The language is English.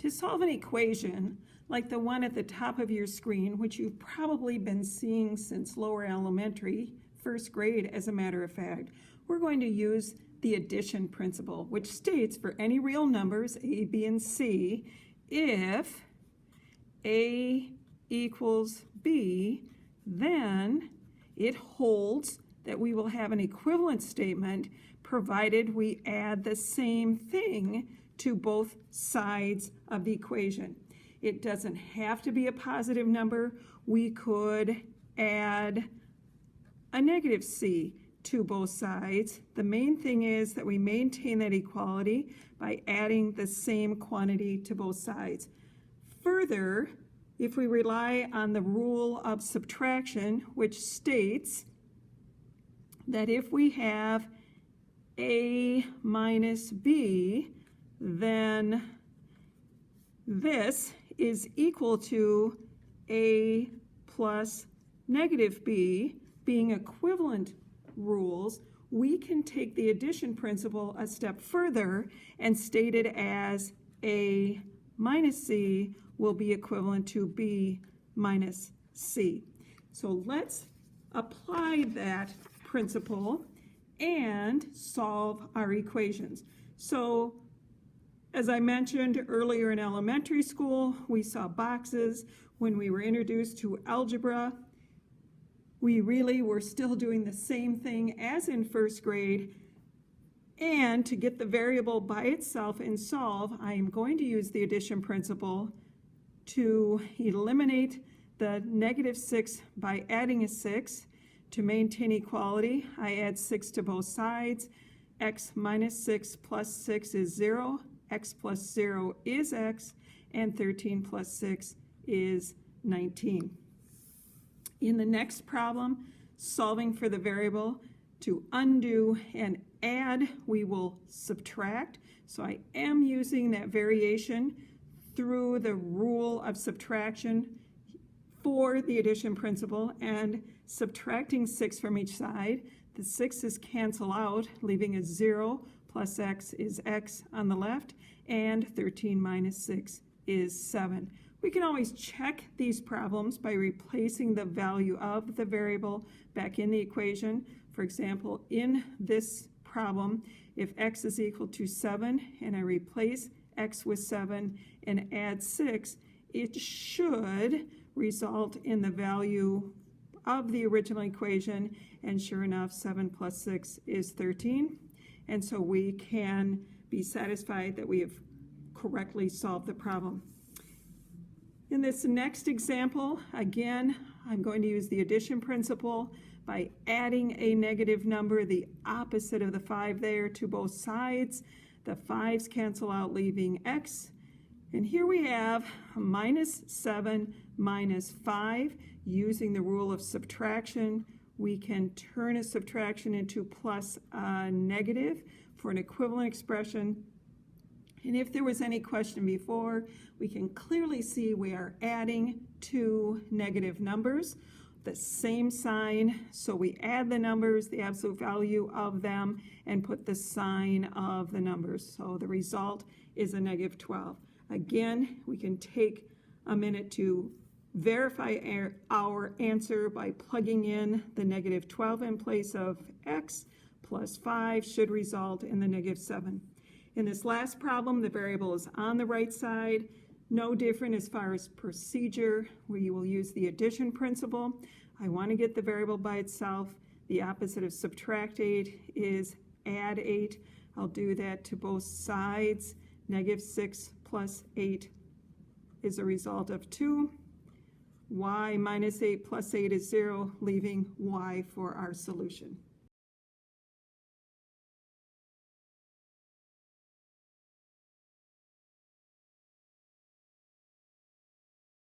To solve an equation like the one at the top of your screen, which you've probably been seeing since lower elementary, first grade as a matter of fact, we're going to use the addition principle, which states for any real numbers, a, b, and c, if a equals b, then it holds that we will have an equivalent statement provided we add the same thing to both sides of the equation. It doesn't have to be a positive number. We could add a negative c to both sides. The main thing is that we maintain that equality by adding the same quantity to both sides. Further, if we rely on the rule of subtraction, which states that if we have a minus b, then this is equal to a plus negative b, being equivalent rules, we can take the addition principle a step further and state it as a minus c will be equivalent to b minus c. So let's apply that principle and solve our equations. So as I mentioned earlier in elementary school, we saw boxes. When we were introduced to algebra, we really were still doing the same thing as in first grade. And to get the variable by itself and solve, I am going to use the addition principle to eliminate the negative 6 by adding a 6. To maintain equality, I add 6 to both sides. X minus 6 plus 6 is 0. X plus 0 is x, and 13 plus 6 is 19. In the next problem, solving for the variable, to undo and add, we will subtract. So I am using that variation through the rule of subtraction for the addition principle and subtracting 6 from each side. The 6's cancel out, leaving a 0 plus x is x on the left, and 13 minus 6 is 7. We can always check these problems by replacing the value of the variable back in the equation. For example, in this problem, if x is equal to 7 and I replace x with 7 and add 6, it should result in the value of the original equation, and sure enough, 7 plus 6 is 13. And so we can be satisfied that we have correctly solved the problem. In this next example, again, I'm going to use the addition principle by adding a negative number, the opposite of the 5 there, to both sides. The 5's cancel out, leaving x. And here we have minus 7 minus 5. Using the rule of subtraction, we can turn a subtraction into plus a negative for an equivalent expression. And if there was any question before, we can clearly see we are adding two negative numbers, the same sign. So we add the numbers, the absolute value of them, and put the sign of the numbers. So the result is a negative 12. Again, we can take a minute to verify our answer by plugging in the negative 12 in place of x, plus 5 should result in the negative 7. In this last problem, the variable is on the right side. No different as far as procedure. We will use the addition principle. I want to get the variable by itself. The opposite of subtract 8 is add 8. I'll do that to both sides. Negative 6 plus 8 is a result of 2. Y minus 8 plus 8 is 0, leaving y for our solution.